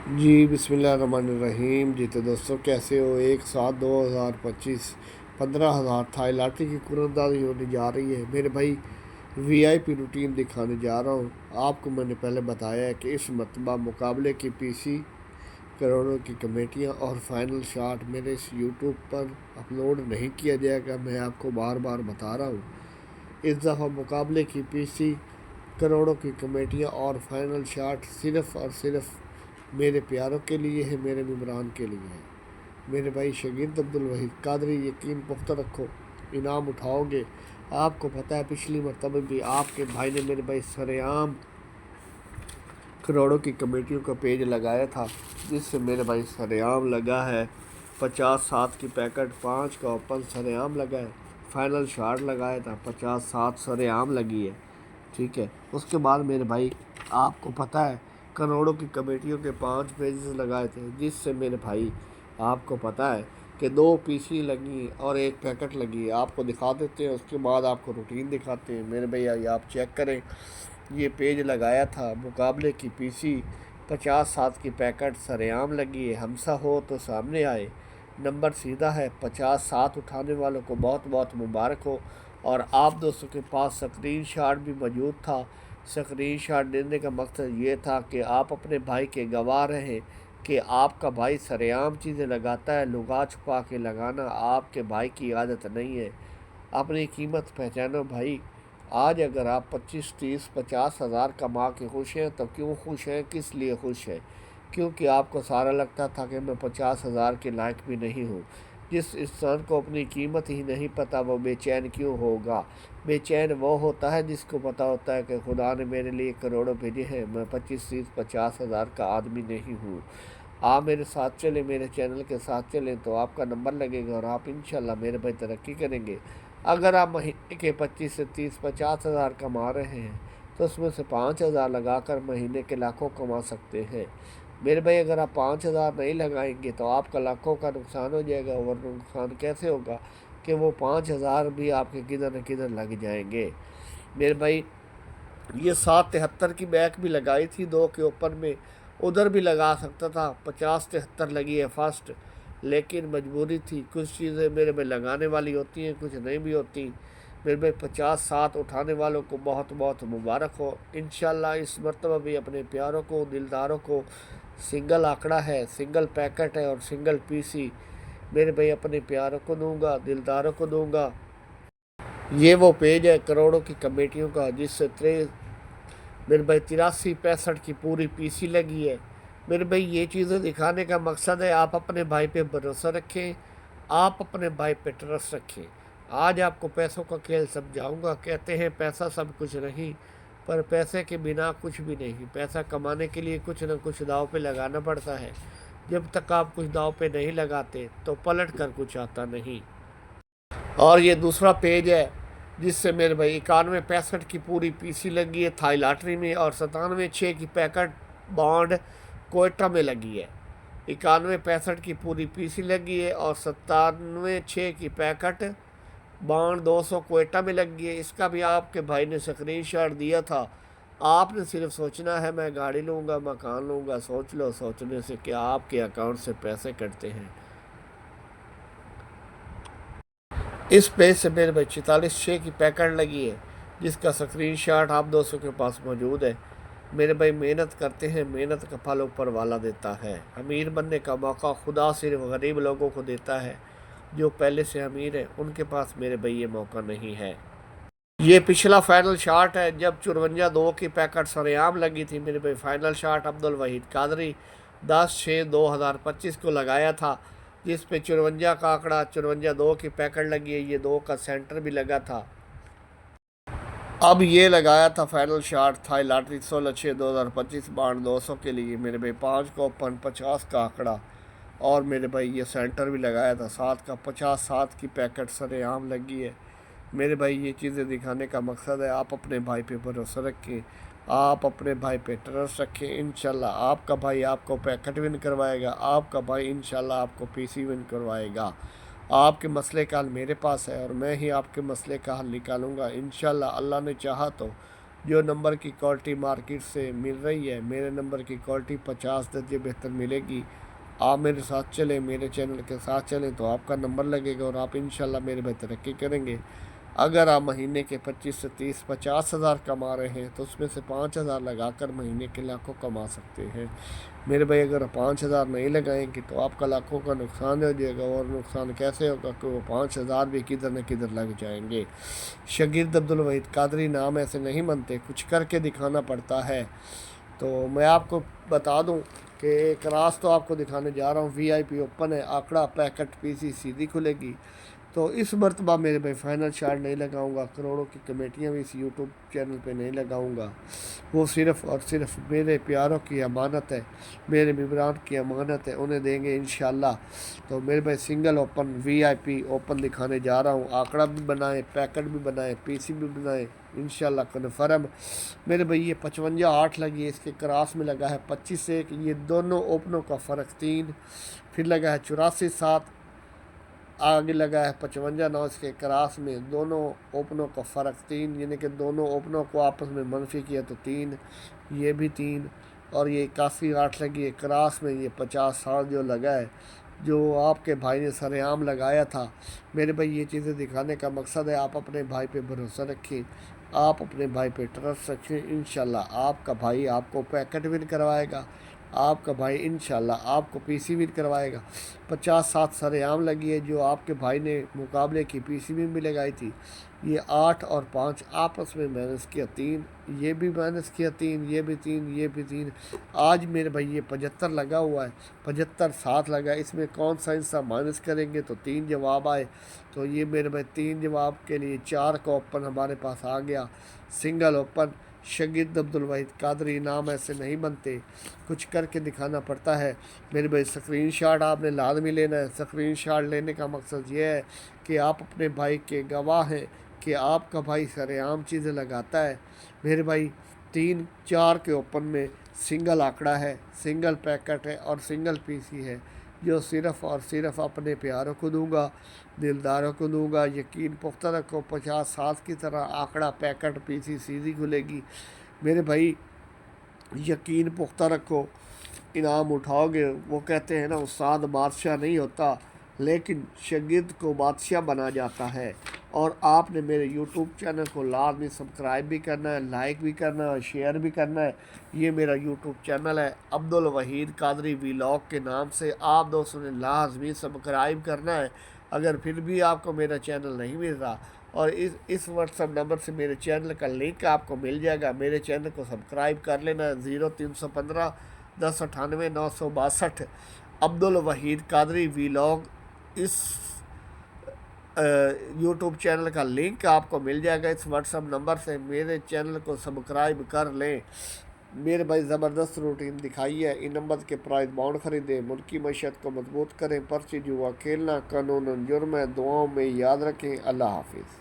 جی بسم اللہ الرحمن الرحیم۔ جی تو دوستوں کیسے ہو؟ 1/7/2025 15,000 تھائی لاٹری کی قراردادی ہونے جا رہی ہے۔ میرے بھائی وی آئی پی روٹین دکھانے جا رہا ہوں آپ کو۔ میں نے پہلے بتایا ہے کہ اس مرتبہ مقابلے کی پی سی کروڑوں کی کمیٹیاں اور فائنل شاٹ میرے اس یوٹیوب پر اپلوڈ نہیں کیا جائے گا۔ میں آپ کو بار بار بتا رہا ہوں، اس دفعہ مقابلے کی پی سی کروڑوں کی کمیٹیاں اور فائنل شاٹ صرف اور صرف میرے پیاروں کے لیے ہے، میرے ممبران کے لیے ہے۔ میرے بھائی شاگرد عبدالوحید قادری، یقین پختہ رکھو، انعام اٹھاؤ گے۔ آپ کو پتہ ہے پچھلی مرتبہ بھی آپ کے بھائی نے میرے بھائی سر عام کروڑوں کی کمیٹیوں کا پیج لگایا تھا، جس سے میرے بھائی سر عام لگا ہے 50/7 کی پیکٹ 5 کا اوپن سر عام لگا ہے۔ فائنل شاٹ لگایا تھا 50/7 سر عام لگی ہے، ٹھیک ہے۔ اس کے بعد میرے بھائی آپ کو پتہ ہے کروڑوں کی کمیٹیوں کے 5 پیجز لگائے تھے، جس سے میرے بھائی آپ کو پتہ ہے کہ 2 پی سی لگی اور 1 پیکٹ لگی ہے۔ آپ کو دکھا دیتے ہیں، اس کے بعد آپ کو روٹین دکھاتے ہیں۔ میرے بھائی آپ چیک کریں، یہ پیج لگایا تھا مقابلے کی پی سی 50/7 کی پیکٹ سر عام لگی ہے۔ ہمسا ہو تو سامنے آئے، نمبر سیدھا ہے 50/7 اٹھانے والوں کو بہت بہت مبارک ہو۔ اور آپ دوستوں کے پاس اسکرین شاٹ بھی موجود تھا۔ اسکرین شاٹ دینے کا مقصد یہ تھا کہ آپ اپنے بھائی کے گواہ رہیں کہ آپ کا بھائی سر عام چیزیں لگاتا ہے۔ لگا چھپا کے لگانا آپ کے بھائی کی عادت نہیں ہے۔ اپنی قیمت پہچانو بھائی۔ آج اگر آپ 25 30 50 ہزار کما کے خوش ہیں تو کیوں خوش ہیں، کس لیے خوش ہیں؟ کیونکہ آپ کو سارا لگتا تھا کہ میں 50 ہزار کے لائق بھی نہیں ہوں۔ جس انسان کو اپنی قیمت ہی نہیں پتہ وہ بے چین کیوں ہوگا؟ بے چین وہ ہوتا ہے جس کو پتہ ہوتا ہے کہ خدا نے میرے لیے کروڑوں بھیجے ہیں، میں 25 30 50 ہزار کا آدمی نہیں ہوں۔ آپ میرے ساتھ چلیں، میرے چینل کے ساتھ چلیں تو آپ کا نمبر لگے گا اور آپ انشاءاللہ میرے بھائی ترقی کریں گے۔ اگر آپ مہینے کے 25 سے 30 50 ہزار کما رہے ہیں تو اس میں سے 5 ہزار لگا کر مہینے کے لاکھوں کما سکتے ہیں۔ میرے بھائی اگر آپ 5 ہزار نہیں لگائیں گے تو آپ کا لاکھوں کا نقصان ہو جائے گا۔ اور نقصان کیسے ہوگا کہ وہ 5 ہزار بھی آپ کے کدھر نہ کدھر لگ جائیں گے۔ میرے بھائی یہ 773 کی بیک بھی لگائی تھی 2 کے اوپن میں، ادھر بھی لگا سکتا تھا۔ 50 73 لگی ہے فرسٹ، لیکن مجبوری تھی۔ کچھ چیزیں میرے میں لگانے والی ہوتی ہیں، کچھ نہیں بھی ہوتی۔ میرے بھائی 50/7 اٹھانے والوں کو بہت بہت مبارک ہو۔ انشاءاللہ اس مرتبہ بھی اپنے پیاروں کو، دلداروں کو، سنگل آنکڑا ہے، سنگل پیکٹ ہے اور سنگل پی سی میرے بھائی اپنے پیاروں کو دوں گا، دلداروں کو دوں گا۔ یہ وہ پیج ہے کروڑوں کی کمیٹیوں کا، جس سے میرے بھائی 83 65 کی پوری پی سی لگی ہے۔ میرے بھائی یہ چیزیں دکھانے کا مقصد ہے آپ اپنے بھائی پہ بھروسہ رکھیں، آپ اپنے بھائی پہ ٹرسٹ رکھیں۔ آج آپ کو پیسوں کا کھیل سمجھاؤں گا۔ کہتے ہیں پیسہ سب کچھ نہیں، پر پیسے کے بنا کچھ بھی نہیں۔ پیسہ کمانے کے لیے کچھ نہ کچھ داؤ پہ لگانا پڑتا ہے۔ جب تک آپ کچھ داؤ پہ نہیں لگاتے تو پلٹ کر کچھ آتا نہیں۔ اور یہ دوسرا پیج ہے جس سے میرے بھائی 91 65 کی پوری پی سی لگی ہے تھائی لاٹری میں، اور 97 6 کی پیکٹ بانڈ کوئٹہ میں لگی ہے۔ 91 65 کی پوری پی سی لگی ہے اور 97 6 کی پیکٹ بانڈ 200 کوئٹہ میں لگی ہے۔ اس کا بھی آپ کے بھائی نے اسکرین شاٹ دیا تھا۔ آپ نے صرف سوچنا ہے میں گاڑی لوں گا، مکان لوں گا۔ سوچ لو، سوچنے سے کہ آپ کے اکاؤنٹ سے پیسے کٹتے ہیں۔ اس پیج سے میرے بھائی 44 6 کی پیکٹ لگی ہے، جس کا اسکرین شاٹ آپ دوستوں کے پاس موجود ہے۔ میرے بھائی محنت کرتے ہیں، محنت کا پھل اوپر والا دیتا ہے۔ امیر بننے کا موقع خدا صرف غریب لوگوں کو دیتا ہے۔ جو پہلے سے امیر ہیں ان کے پاس میرے بھائی یہ موقع نہیں ہے۔ یہ پچھلا فائنل شاٹ ہے جب 54 2 کی پیکٹ سر عام لگی تھی۔ میرے بھائی فائنل شاٹ عبدالوحید قادری 10 6 2025 کو لگایا تھا، جس پہ 54 کا آنکڑا 54 2 کی پیکٹ لگی ہے۔ یہ 2 کا سینٹر بھی لگا تھا۔ اب یہ لگایا تھا final shot Thai lottery 16 6 2025 bond 200 کے لیے۔ میرے بھائی 5 کا اوپن 50 کا آنکڑا، اور میرے بھائی یہ سینٹر بھی لگایا تھا 7 کا 50/7 کی پیکٹ سر عام لگی ہے۔ میرے بھائی یہ چیزیں دکھانے کا مقصد ہے آپ اپنے بھائی پہ بھروسہ رکھیں، آپ اپنے بھائی پہ ٹرسٹ رکھیں۔ انشاءاللہ آپ کا بھائی آپ کو پیکٹ ون کروائے گا، آپ کا بھائی انشاءاللہ آپ کو پی سی ون کروائے گا۔ آپ کے مسئلے کا حل میرے پاس ہے اور میں ہی آپ کے مسئلے کا حل نکالوں گا انشاءاللہ۔ اللہ نے چاہا تو جو نمبر کی کوالٹی مارکیٹ سے مل رہی ہے، میرے نمبر کی کوالٹی 50 درجے بہتر ملے گی۔ آپ میرے ساتھ چلیں، میرے چینل کے ساتھ چلیں تو آپ کا نمبر لگے گا اور آپ انشاءاللہ میرے بھائی ترقی کریں گے۔ اگر آپ مہینے کے 25 سے 30 50 ہزار کما رہے ہیں تو اس میں سے 5,000 لگا کر مہینے کے لاکھوں کما سکتے ہیں۔ میرے بھائی اگر 5,000 نہیں لگائیں گے تو آپ کا لاکھوں کا نقصان ہو جائے گا، اور نقصان کیسے ہوگا کہ وہ 5,000 بھی کدھر نہ کدھر لگ جائیں گے۔ شاگرد عبدالوحید قادری نام ایسے نہیں بنتے، کچھ کر کے دکھانا پڑتا ہے۔ تو میں آپ کو بتا دوں کہ ایک راست تو آپ کو دکھانے جا رہا ہوں، وی آئی پی اوپن ہے، آکڑا پیکٹ پی سی سیدھی کھلے گی۔ تو اس مرتبہ میرے بھائی فائنل شاٹ نہیں لگاؤں گا، کروڑوں کی کمیٹیاں بھی اس یوٹیوب چینل پہ نہیں لگاؤں گا۔ وہ صرف اور صرف میرے پیاروں کی امانت ہے، میرے ممبران کی امانت ہے، انہیں دیں گے انشاءاللہ۔ تو میرے بھائی single open we I P open دکھانے جا رہا ہوں، آکڑا بھی بنائیں، پیکٹ بھی بنائیں، پی سی بھی بنائیں انشاءاللہ کنفرم۔ میرے بھائی یہ 55-8 لگی ہے، اس کے کراس میں لگا ہے 25-1، یہ دونوں اوپنوں کا فرق 3، پھر لگا ہے 84-7، آگے لگا ہے 55-9، اس کے کراس میں دونوں اوپنوں کا فرق 3، یعنی کہ دونوں اوپنوں کو آپس میں منفی کیا تو 3، یہ بھی 3، اور یہ 81-8 لگی ہے کراس میں، یہ 50-7 جو لگا ہے، جو آپ کے بھائی نے سر عام لگایا تھا۔ میرے بھائی یہ چیزیں دکھانے کا مقصد ہے آپ اپنے بھائی پہ بھروسہ رکھیں، آپ اپنے بھائی پہ ٹرسٹ رکھیں، انشاءاللہ آپ کا بھائی آپ کو پیکٹ ون کروائے گا، آپ کا بھائی انشاءاللہ آپ کو پی سی ون کروائے گا۔ 50-7 سر عام لگی ہے، جو آپ کے بھائی نے مقابلے کی پی سی ون بھی لگائی تھی، یہ 8 اور 5 آپس میں مائنس کیا 3، یہ بھی مائنس کیا 3، یہ بھی 3، یہ بھی 3۔ آج میرے بھائی یہ 75 لگا ہوا ہے، 75-7 لگا، اس میں کون سا حصہ مائنس کریں گے تو 3 جواب آئے، تو یہ میرے بھائی 3 جواب کے لیے 4 کا اوپن ہمارے پاس آ گیا، سنگل اوپن۔ شاگرد عبدالوحید قادری نام ایسے نہیں بنتے، کچھ کر کے دکھانا پڑتا ہے۔ میرے بھائی اسکرین شاٹ آپ نے لازمی لینا ہے۔ اسکرین شاٹ لینے کا مقصد یہ ہے کہ آپ اپنے بھائی کے گواہ ہیں کہ آپ کا بھائی سر عام چیزیں لگاتا ہے۔ میرے بھائی 3-4 کے اوپن میں سنگل آکڑا ہے، سنگل پیکٹ ہے اور سنگل پی سی ہے، جو صرف اور صرف اپنے پیاروں کو دوں گا، دلداروں کو دوں گا۔ یقین پختہ رکھو 50-7 کی طرح آکڑا پیکٹ پی سی سیدھی کھلے گی۔ میرے بھائی یقین پختہ رکھو، انعام اٹھاؤ گے۔ وہ کہتے ہیں نا استاد بادشاہ نہیں ہوتا لیکن شاگرد کو بادشاہ بنا جاتا ہے۔ اور آپ نے میرے یوٹیوب چینل کو لازمی سبسکرائب بھی کرنا ہے، لائک بھی کرنا ہے اور شیئر بھی کرنا ہے۔ یہ میرا یوٹیوب چینل ہے عبدالوحید قادری ولاگ کے نام سے، آپ دوستوں نے لازمی سبسکرائب کرنا ہے۔ اگر پھر بھی آپ کو میرا چینل نہیں مل رہا، اور اس واٹس ایپ نمبر سے میرے چینل کا لنک آپ کو مل جائے گا، میرے چینل کو سبسکرائب کر لینا ہے۔ 0315 1098 962 عبدالوحید قادری ولاگ، اس یوٹیوب چینل کا لنک آپ کو مل جائے گا اس واٹس ایپ نمبر سے، میرے چینل کو سبسکرائب کر لیں۔ میرے بھائی زبردست روٹین دکھائی ہے، ان نمبر کے پرائز بانڈ خریدیں، ملکی معیشت کو مضبوط کریں، پرچی جوا کھیلنا قانون جرم ہے، دعاؤں میں یاد رکھیں۔ اللہ حافظ۔